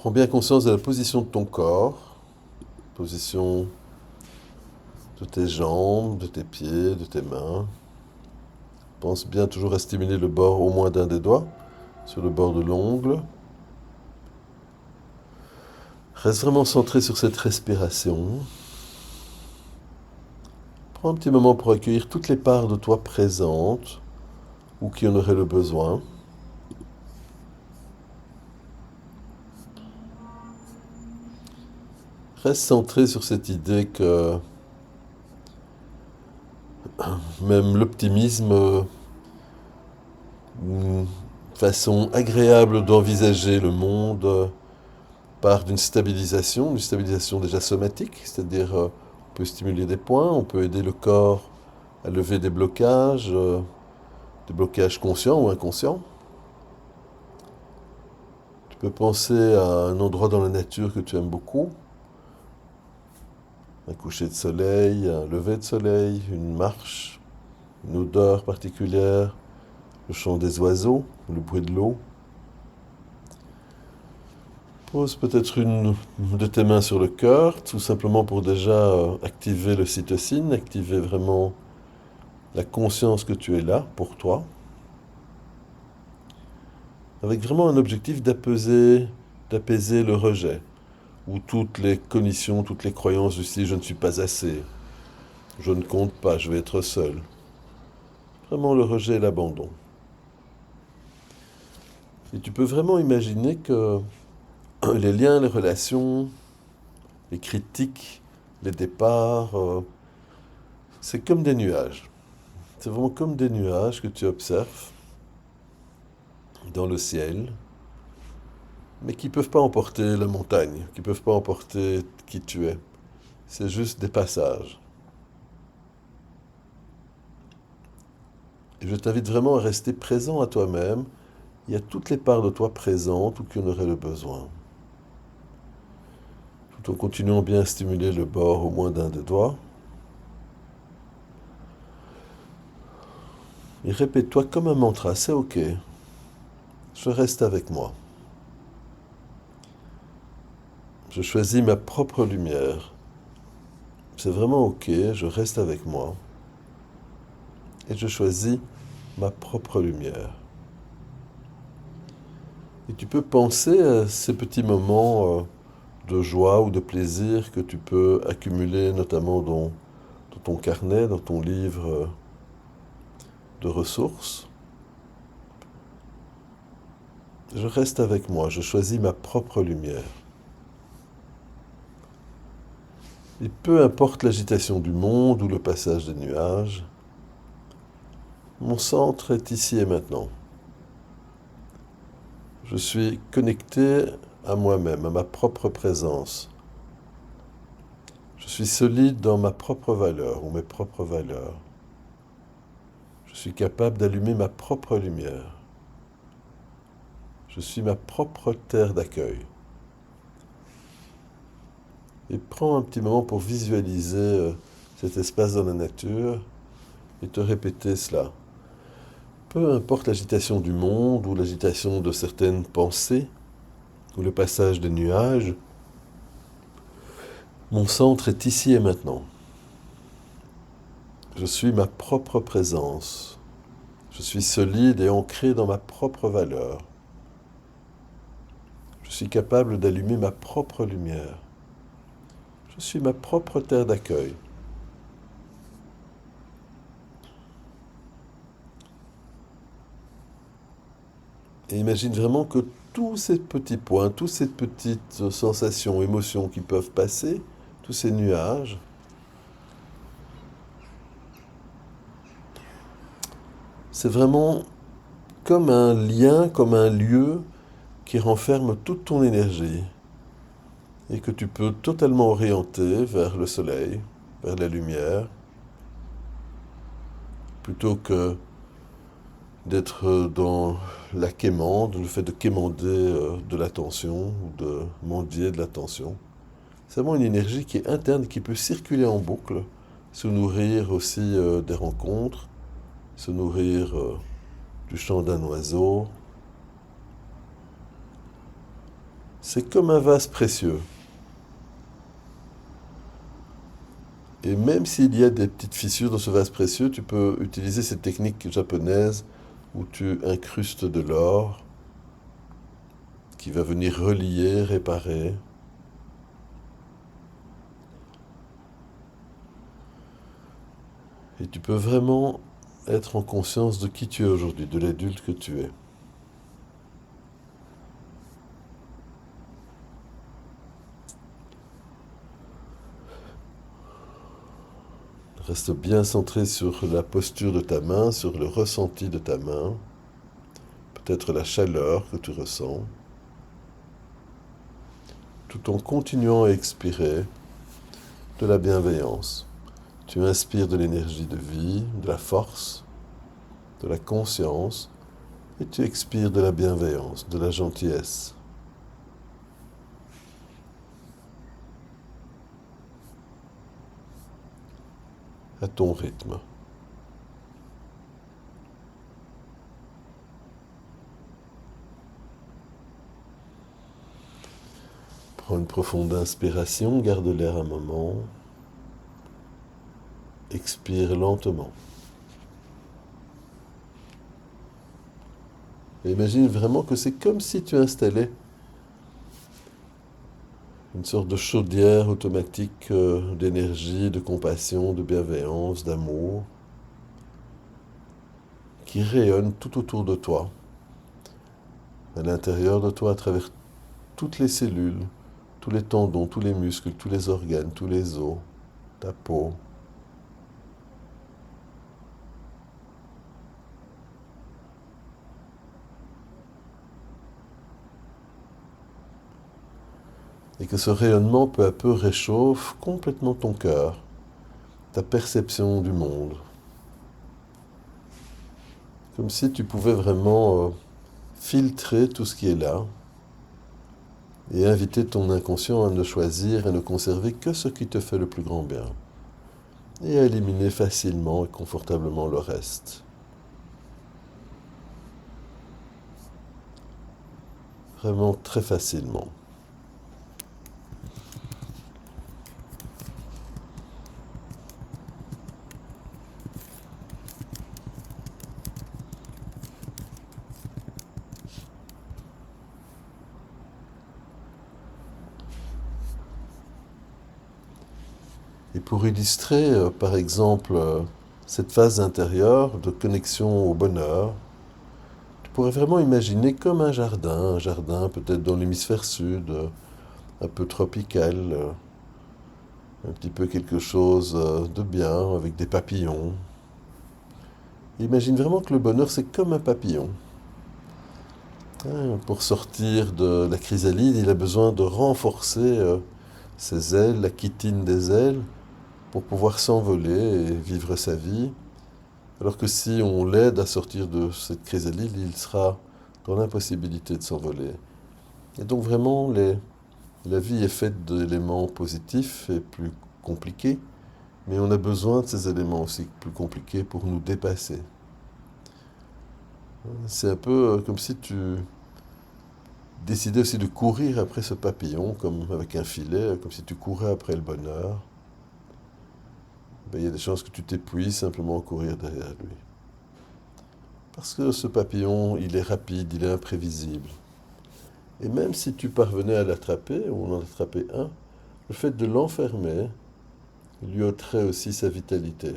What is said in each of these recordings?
Prends bien conscience de la position de ton corps, position de tes jambes, de tes pieds, de tes mains. Pense bien toujours à stimuler le bord au moins d'un des doigts, sur le bord de l'ongle. Reste vraiment centré sur cette respiration. Prends un petit moment pour accueillir toutes les parts de toi présentes ou qui en auraient le besoin. Reste centré sur cette idée que même l'optimisme, une façon agréable d'envisager le monde, part d'une stabilisation déjà somatique, c'est-à-dire on peut stimuler des points, on peut aider le corps à lever des blocages conscients ou inconscients. Tu peux penser à un endroit dans la nature que tu aimes beaucoup, un coucher de soleil, un lever de soleil, une marche, une odeur particulière, le chant des oiseaux, le bruit de l'eau. Pose peut-être une de tes mains sur le cœur, tout simplement pour déjà activer l'ocytocine, activer vraiment la conscience que tu es là pour toi, avec vraiment un objectif d'apaiser le rejet, ou toutes les cognitions, toutes les croyances du style je ne suis pas assez, je ne compte pas, je vais être seul. Vraiment le rejet et l'abandon. Et tu peux vraiment imaginer que les liens, les relations, les critiques, les départs, c'est comme des nuages. C'est vraiment comme des nuages que tu observes dans le ciel, mais qui ne peuvent pas emporter la montagne, qui ne peuvent pas emporter qui tu es. C'est juste des passages. Et je t'invite vraiment à rester présent à toi-même. Il y a toutes les parts de toi présentes ou qui en auraient le besoin. Tout en continuant bien à stimuler le bord au moins d'un des doigts. Et répète-toi comme un mantra, c'est ok. Je reste avec moi. Je choisis ma propre lumière. C'est vraiment ok, je reste avec moi. Et je choisis ma propre lumière. Et tu peux penser à ces petits moments de joie ou de plaisir que tu peux accumuler notamment dans ton carnet, dans ton livre de ressources. Je reste avec moi, je choisis ma propre lumière. Et peu importe l'agitation du monde ou le passage des nuages, mon centre est ici et maintenant. Je suis connecté à moi-même, à ma propre présence. Je suis solide dans ma propre valeur ou mes propres valeurs. Je suis capable d'allumer ma propre lumière. Je suis ma propre terre d'accueil. Et prends un petit moment pour visualiser cet espace dans la nature et te répéter cela. Peu importe l'agitation du monde ou l'agitation de certaines pensées ou le passage des nuages, mon centre est ici et maintenant. Je suis ma propre présence. Je suis solide et ancré dans ma propre valeur. Je suis capable d'allumer ma propre lumière. Je suis ma propre terre d'accueil. Et imagine vraiment que tous ces petits points, toutes ces petites sensations, émotions qui peuvent passer, tous ces nuages, c'est vraiment comme un lien, comme un lieu qui renferme toute ton énergie et que tu peux totalement orienter vers le soleil, vers la lumière, plutôt que d'être dans la quémande, le fait de quémander de l'attention ou de mendier de l'attention. C'est vraiment une énergie qui est interne, qui peut circuler en boucle, se nourrir aussi des rencontres, se nourrir du chant d'un oiseau, C'est comme un vase précieux. Et même s'il y a des petites fissures dans ce vase précieux, tu peux utiliser cette technique japonaise où tu incrustes de l'or qui va venir relier, réparer. Et tu peux vraiment être en conscience de qui tu es aujourd'hui, de l'adulte que tu es. Reste bien centré sur la posture de ta main, sur le ressenti de ta main, peut-être la chaleur que tu ressens, tout en continuant à expirer de la bienveillance. Tu inspires de l'énergie de vie, de la force, de la conscience, et tu expires de la bienveillance, de la gentillesse. À ton rythme. Prends une profonde inspiration, garde l'air un moment. Expire lentement. Et imagine vraiment que c'est comme si tu installais une sorte de chaudière automatique d'énergie, de compassion, de bienveillance, d'amour, qui rayonne tout autour de toi, à l'intérieur de toi, à travers toutes les cellules, tous les tendons, tous les muscles, tous les organes, tous les os, ta peau. Et que ce rayonnement peu à peu réchauffe complètement ton cœur, ta perception du monde. Comme si tu pouvais vraiment filtrer tout ce qui est là et inviter ton inconscient à ne choisir et ne conserver que ce qui te fait le plus grand bien et à éliminer facilement et confortablement le reste. Vraiment très facilement. Et pour illustrer, par exemple, cette phase intérieure de connexion au bonheur, tu pourrais vraiment imaginer comme un jardin peut-être dans l'hémisphère sud, un peu tropical, un petit peu quelque chose de bien, avec des papillons. Imagine vraiment que le bonheur, c'est comme un papillon. Hein, pour sortir de la chrysalide, il a besoin de renforcer ses ailes, la chitine des ailes, pour pouvoir s'envoler et vivre sa vie. Alors que si on l'aide à sortir de cette chrysalide, il sera dans l'impossibilité de s'envoler. Et donc vraiment, la vie est faite d'éléments positifs et plus compliqués, mais on a besoin de ces éléments aussi plus compliqués pour nous dépasser. C'est un peu comme si tu décidais aussi de courir après ce papillon, comme avec un filet, comme si tu courais après le bonheur. Ben, il y a des chances que tu t'épuises simplement à courir derrière lui. Parce que ce papillon, il est rapide, il est imprévisible. Et même si tu parvenais à l'attraper, ou en attraper un, le fait de l'enfermer lui ôterait aussi sa vitalité.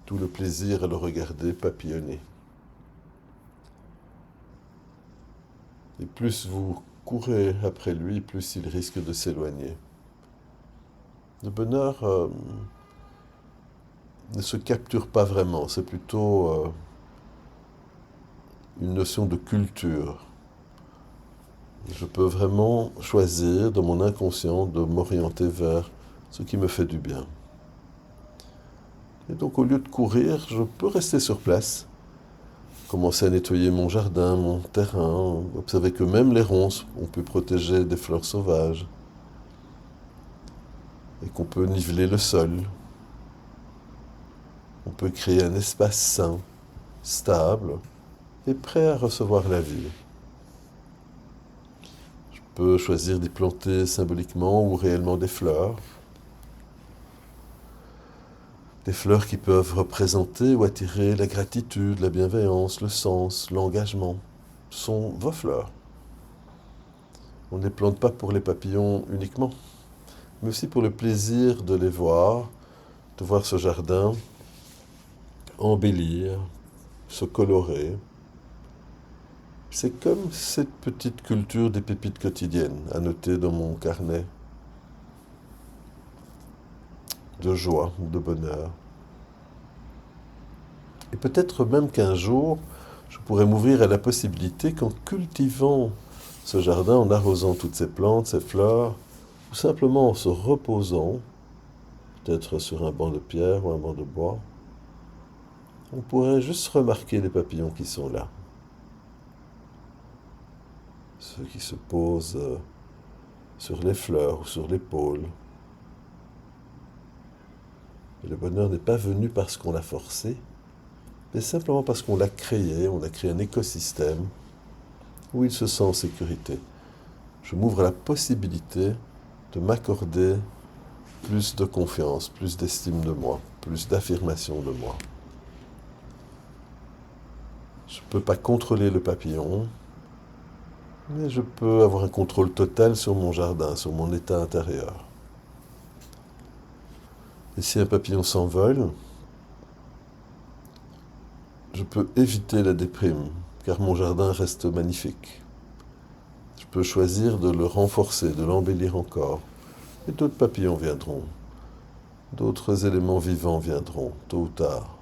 Tout le plaisir à le regarder papillonner. Et plus vous courez après lui, plus il risque de s'éloigner. Le bonheur ne se capture pas vraiment, c'est plutôt une notion de culture. Je peux vraiment choisir dans mon inconscient de m'orienter vers ce qui me fait du bien. Et donc au lieu de courir, je peux rester sur place, commencer à nettoyer mon jardin, mon terrain, observer que même les ronces, on peut protéger des fleurs sauvages, et qu'on peut niveler le sol. On peut créer un espace sain, stable et prêt à recevoir la vie. peux choisir d'y planter symboliquement ou réellement des fleurs. Des fleurs qui peuvent représenter ou attirer la gratitude, la bienveillance, le sens, l'engagement. Ce sont vos fleurs. On ne les plante pas pour les papillons uniquement, mais aussi pour le plaisir de les voir, de voir ce jardin embellir, se colorer. C'est comme cette petite culture des pépites quotidiennes à noter dans mon carnet de joie, de bonheur. Et peut-être même qu'un jour, je pourrais m'ouvrir à la possibilité qu'en cultivant ce jardin, en arrosant toutes ces plantes, ces fleurs, ou simplement en se reposant, peut-être sur un banc de pierre ou un banc de bois, on pourrait juste remarquer les papillons qui sont là. Ceux qui se posent sur les fleurs ou sur l'épaule. Et le bonheur n'est pas venu parce qu'on l'a forcé, mais simplement parce qu'on l'a créé, on a créé un écosystème où il se sent en sécurité. Je m'ouvre à la possibilité de m'accorder plus de confiance, plus d'estime de moi, plus d'affirmation de moi. Je ne peux pas contrôler le papillon, mais je peux avoir un contrôle total sur mon jardin, sur mon état intérieur. Et si un papillon s'envole, je peux éviter la déprime, car mon jardin reste magnifique. Je peux choisir de le renforcer, de l'embellir encore. Et d'autres papillons viendront. D'autres éléments vivants viendront, tôt ou tard.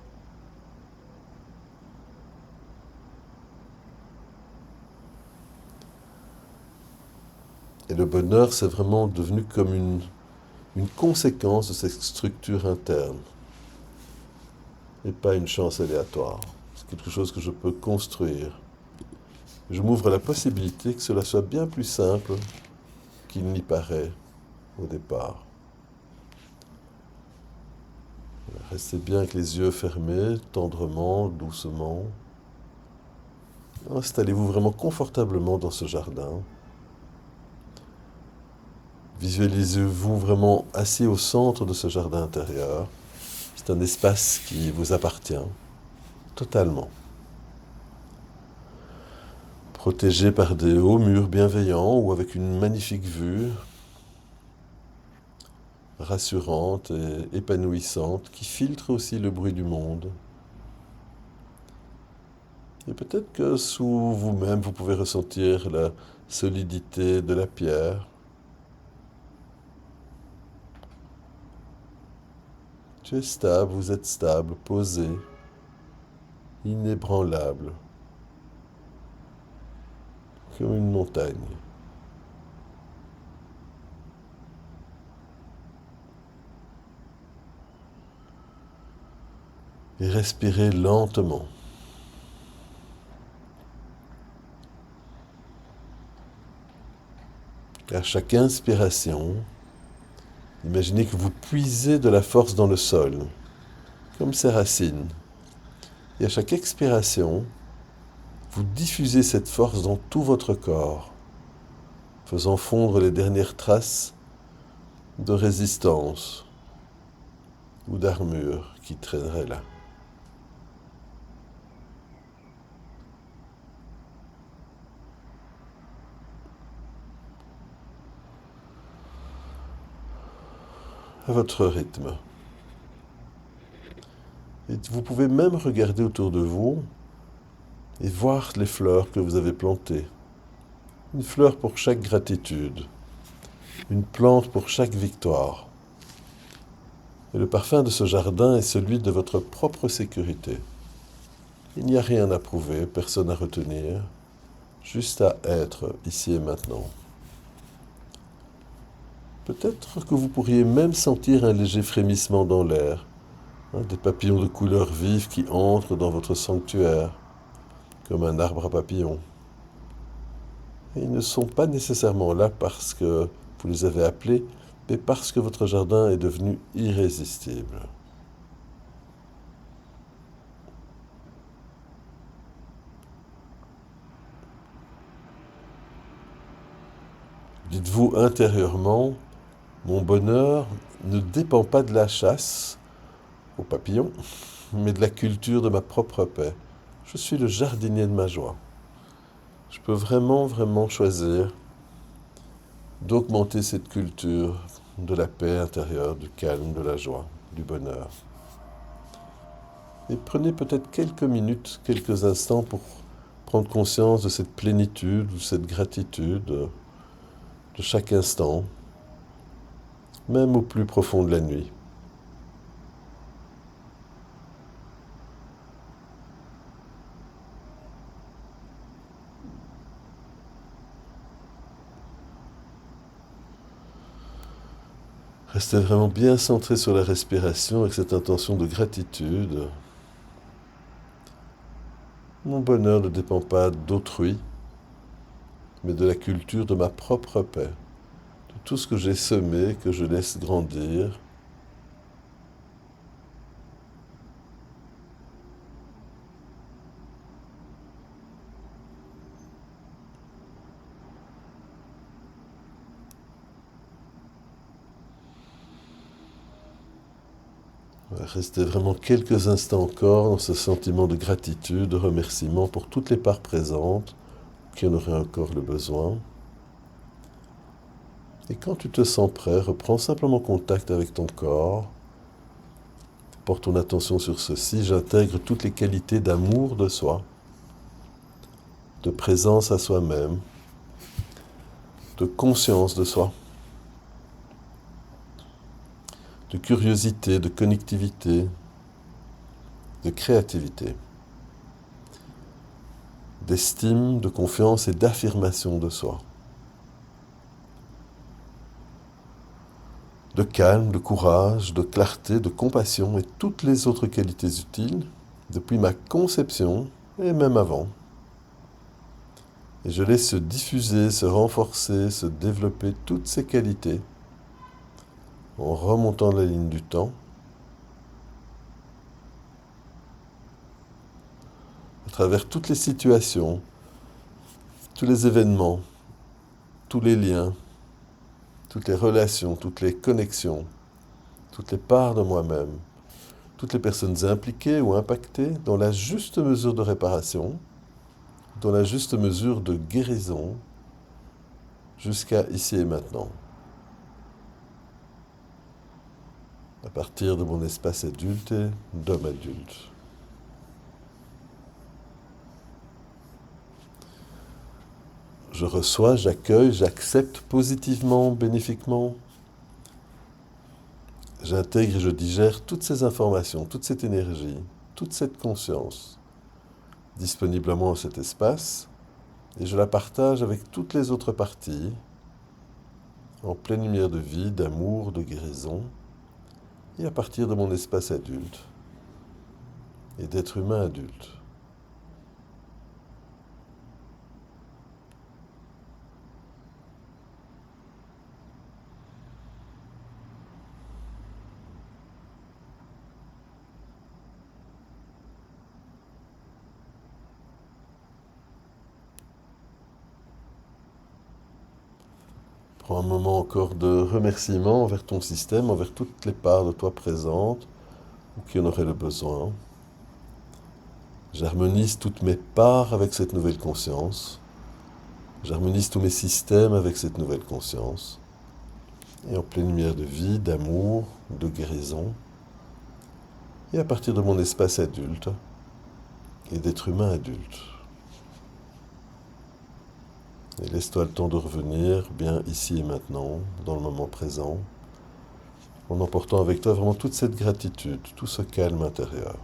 Et le bonheur, c'est vraiment devenu comme une conséquence de cette structure interne. Et pas une chance aléatoire. C'est quelque chose que je peux construire. Je m'ouvre à la possibilité que cela soit bien plus simple qu'il n'y paraît au départ. Restez bien avec les yeux fermés, tendrement, doucement. Installez-vous vraiment confortablement dans ce jardin. Visualisez-vous vraiment assis au centre de ce jardin intérieur. C'est un espace qui vous appartient totalement. Protégé par des hauts murs bienveillants ou avec une magnifique vue rassurante et épanouissante qui filtre aussi le bruit du monde. Et peut-être que sous vous-même, vous pouvez ressentir la solidité de la pierre. Tu es stable, vous êtes stable, posé, inébranlable, comme une montagne. Et respirez lentement. À chaque inspiration, imaginez que vous puisez de la force dans le sol, comme ses racines. Et à chaque expiration, vous diffusez cette force dans tout votre corps, faisant fondre les dernières traces de résistance ou d'armure qui traîneraient là. À votre rythme. Et vous pouvez même regarder autour de vous et voir les fleurs que vous avez plantées. Une fleur pour chaque gratitude, une plante pour chaque victoire. Et le parfum de ce jardin est celui de votre propre sécurité. Il n'y a rien à prouver, personne à retenir, juste à être ici et maintenant. Peut-être que vous pourriez même sentir un léger frémissement dans l'air, des papillons de couleurs vives qui entrent dans votre sanctuaire, comme un arbre à papillons. Et ils ne sont pas nécessairement là parce que vous les avez appelés, mais parce que votre jardin est devenu irrésistible. Dites-vous intérieurement, mon bonheur ne dépend pas de la chasse aux papillons, mais de la culture de ma propre paix. Je suis le jardinier de ma joie. Je peux vraiment, vraiment choisir d'augmenter cette culture de la paix intérieure, du calme, de la joie, du bonheur. Et prenez peut-être quelques minutes, quelques instants pour prendre conscience de cette plénitude ou cette gratitude de chaque instant, même au plus profond de la nuit. Restez vraiment bien centré sur la respiration avec cette intention de gratitude. Mon bonheur ne dépend pas d'autrui, mais de la culture de ma propre paix, de tout ce que j'ai semé, que je laisse grandir. Restez vraiment quelques instants encore dans ce sentiment de gratitude, de remerciement pour toutes les parts présentes qui en auraient encore le besoin. Et quand tu te sens prêt, reprends simplement contact avec ton corps. Porte ton attention sur ceci. J'intègre toutes les qualités d'amour de soi, de présence à soi-même, de conscience de soi, de curiosité, de connectivité, de créativité, d'estime, de confiance et d'affirmation de soi, de calme, de courage, de clarté, de compassion et toutes les autres qualités utiles depuis ma conception et même avant. Et je laisse se diffuser, se renforcer, se développer toutes ces qualités en remontant la ligne du temps, à travers toutes les situations, tous les événements, tous les liens, toutes les relations, toutes les connexions, toutes les parts de moi-même, toutes les personnes impliquées ou impactées dans la juste mesure de réparation, dans la juste mesure de guérison, jusqu'à ici et maintenant. À partir de mon espace adulte et d'homme adulte. Je reçois, j'accueille, j'accepte positivement, bénéfiquement. J'intègre et je digère toutes ces informations, toute cette énergie, toute cette conscience disponible à moi dans cet espace et je la partage avec toutes les autres parties en pleine lumière de vie, d'amour, de guérison et à partir de mon espace adulte et d'être humain adulte. Prends un moment encore de remerciement envers ton système, envers toutes les parts de toi présentes ou qui en auraient le besoin. J'harmonise toutes mes parts avec cette nouvelle conscience. J'harmonise tous mes systèmes avec cette nouvelle conscience. Et en pleine lumière de vie, d'amour, de guérison. Et à partir de mon espace adulte et d'être humain adulte. Et laisse-toi le temps de revenir bien ici et maintenant, dans le moment présent, en emportant avec toi vraiment toute cette gratitude, tout ce calme intérieur.